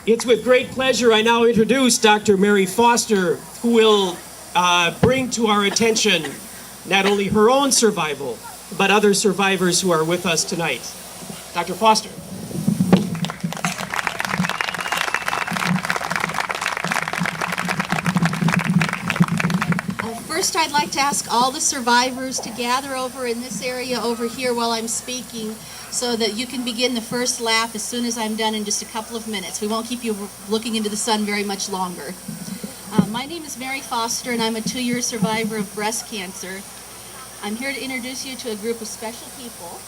It's with great pleasure I now introduce Dr. Mary Foster, who will bring to our attention not only her own survival, but other survivors who are with us tonight. Dr. Foster. First, I'd like to ask all the survivors to gather over in this area over here while I'm speaking so that you can begin the first lap as soon as I'm done in just a couple of minutes. We won't keep you looking into the sun very much longer. My name is Mary Foster, and I'm a 2-year survivor of breast cancer. I'm here to introduce you to a group of special people.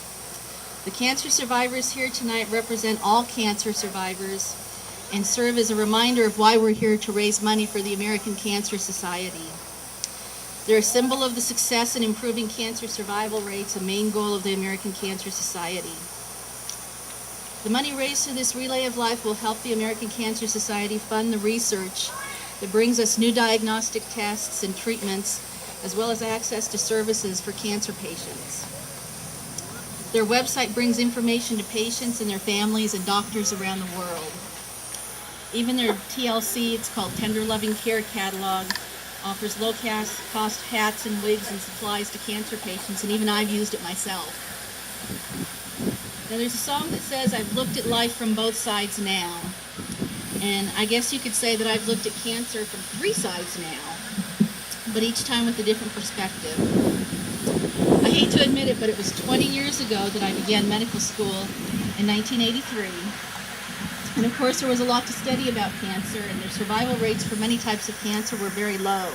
The cancer survivors here tonight represent all cancer survivors and serve as a reminder of why we're here to raise money for the American Cancer Society. They're a symbol of the success in improving cancer survival rates, a main goal of the American Cancer Society. The money raised through this relay of life will help the American Cancer Society fund the research that brings us new diagnostic tests and treatments, as well as access to services for cancer patients. Their website brings information to patients and their families and doctors around the world. Even their TLC, it's called Tender Loving Care Catalog, offers low-cost hats and wigs and supplies to cancer patients, and even I've used it myself. Now there's a song that says, I've looked at life from both sides now. And I guess you could say that I've looked at cancer from 3 sides now, but each time with a different perspective. I hate to admit it, but it was 20 years ago that I began medical school in 1983. And of course there was a lot to study about cancer, and their survival rates for many types of cancer were very low.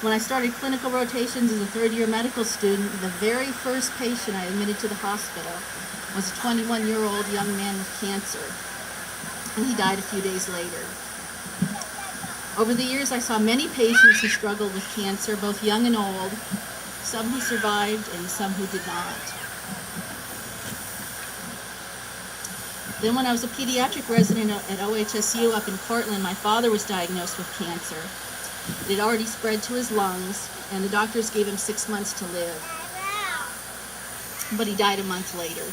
When I started clinical rotations as a 3rd-year medical student, the very first patient I admitted to the hospital was a 21-year-old young man with cancer, and he died a few days later. Over the years I saw many patients who struggled with cancer, both young and old, some who survived and some who did not. Then when I was a pediatric resident at OHSU up in Portland, my father was diagnosed with cancer. It had already spread to his lungs, and the doctors gave him 6 months to live. But he died a month later.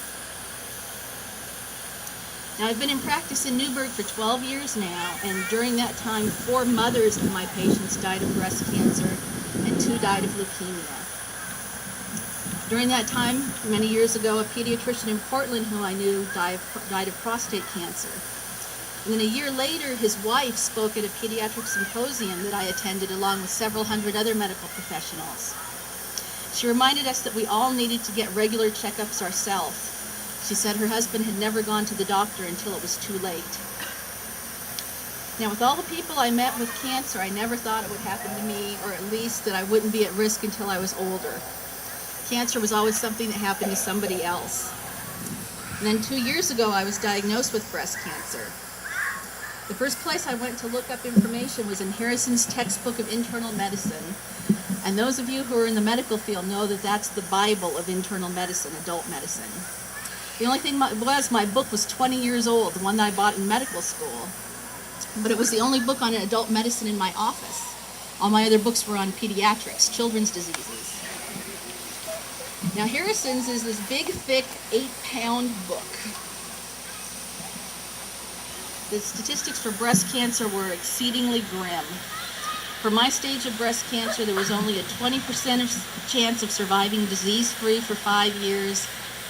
Now I've been in practice in Newberg for 12 years now, and during that time 4 mothers of my patients died of breast cancer and 2 died of leukemia. During that time, many years ago, a pediatrician in Portland who I knew died of prostate cancer. And then a year later, his wife spoke at a pediatric symposium that I attended along with several hundred other medical professionals. She reminded us that we all needed to get regular checkups ourselves. She said her husband had never gone to the doctor until it was too late. Now, with all the people I met with cancer, I never thought it would happen to me, or at least that I wouldn't be at risk until I was older. Cancer was always something that happened to somebody else. And then 2 years ago, I was diagnosed with breast cancer. The first place I went to look up information was in Harrison's textbook of internal medicine. And those of you who are in the medical field know that that's the Bible of internal medicine, adult medicine. The only thing was my book was 20 years old, the one that I bought in medical school. But it was the only book on adult medicine in my office. All my other books were on pediatrics, children's diseases. Now Harrison's is this big, thick, 8-pound book. The statistics for breast cancer were exceedingly grim. For my stage of breast cancer, there was only a 20% chance of surviving disease-free for 5 years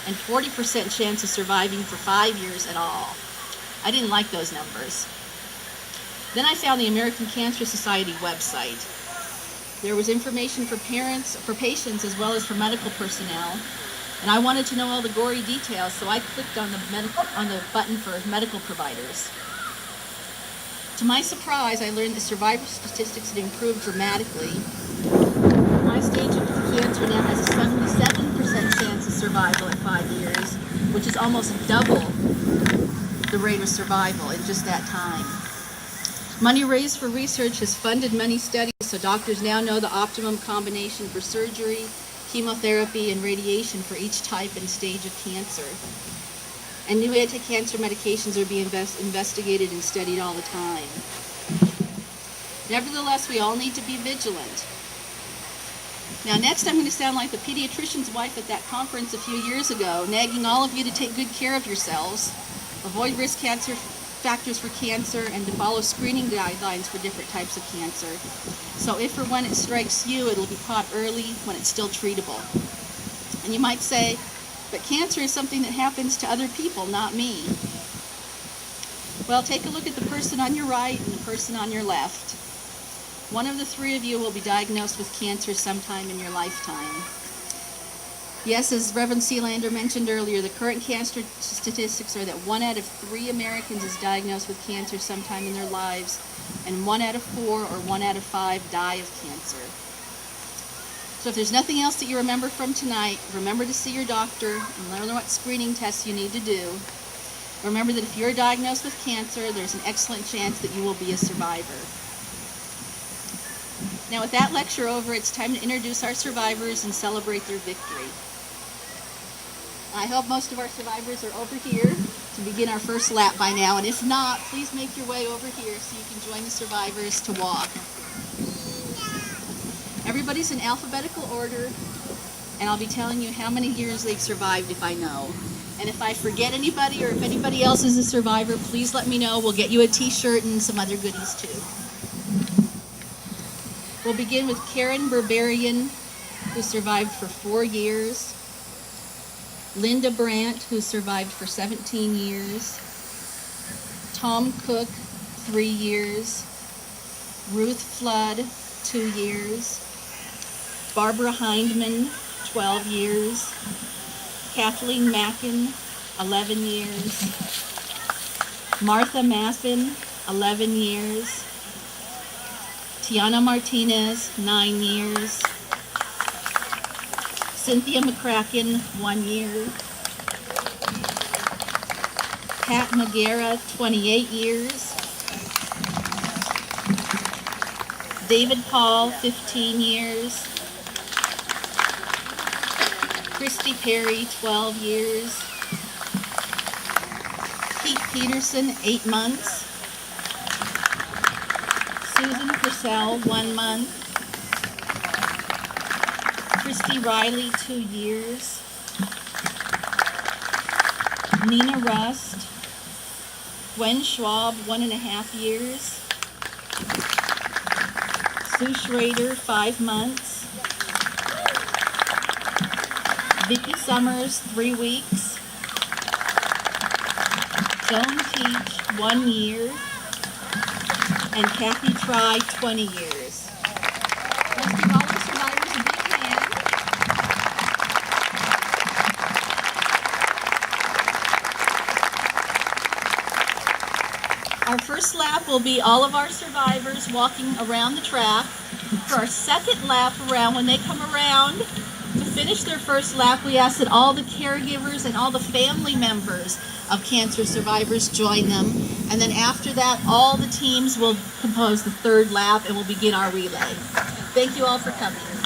and 40% chance of surviving for 5 years at all. I didn't like those numbers. Then I found the American Cancer Society website. There was information for parents, for patients, as well as for medical personnel, and I wanted to know all the gory details, so I clicked on the button for medical providers. To my surprise, I learned that survivor statistics had improved dramatically. My stage of cancer now has a 77% chance of survival at 5 years, which is almost double the rate of survival in just that time. Money raised for research has funded many studies, so doctors now know the optimum combination for surgery, chemotherapy, and radiation for each type and stage of cancer. And new anti-cancer medications are being investigated and studied all the time. Nevertheless, we all need to be vigilant. Now next I'm going to sound like the pediatrician's wife at that conference a few years ago, nagging all of you to take good care of yourselves, avoid risk factors for cancer and to follow screening guidelines for different types of cancer. So if or when it strikes you, it'll be caught early when it's still treatable. And you might say, but cancer is something that happens to other people, not me. Well, take a look at the person on your right and the person on your left. One of the three of you will be diagnosed with cancer sometime in your lifetime. Yes, as Reverend Sealander mentioned earlier, the current cancer statistics are that 1 out of 3 Americans is diagnosed with cancer sometime in their lives, and 1 out of 4 or 1 out of 5 die of cancer. So if there's nothing else that you remember from tonight, remember to see your doctor and learn what screening tests you need to do. Remember that if you're diagnosed with cancer, there's an excellent chance that you will be a survivor. Now with that lecture over, it's time to introduce our survivors and celebrate their victory. I hope most of our survivors are over here to begin our first lap by now, and if not, please make your way over here so you can join the survivors to walk. Everybody's in alphabetical order, and I'll be telling you how many years they've survived if I know. And if I forget anybody or if anybody else is a survivor, please let me know. We'll get you a t-shirt and some other goodies too. We'll begin with Karen Berberian, who survived for 4 years. Linda Brandt, who survived for 17 years. Tom Cook, 3 years. Ruth Flood, 2 years. Barbara Hindman, 12 years. Kathleen Mackin, 11 years. Martha Maffin, 11 years. Tiana Martinez, 9 years. Cynthia McCracken, 1 year. Pat Magera, 28 years. David Paul, 15 years. Christy Perry, 12 years. Pete Peterson, 8 months. Susan Purcell, 1 month. Christy Riley, 2 years. Nina Rust. Gwen Schwab, 1.5 years. Sue Schrader, 5 months. Vicki Summers, 3 weeks. Joan Teach, 1 year. And Kathy Try, 20 years. Let's give all the survivors a big hand. Our first lap will be all of our survivors walking around the track. For our second lap around, when they come around to finish their first lap, we ask that all the caregivers and all the family members of cancer survivors join them. And then after that, all the teams will compose the third lap and we'll begin our relay. Thank you all for coming.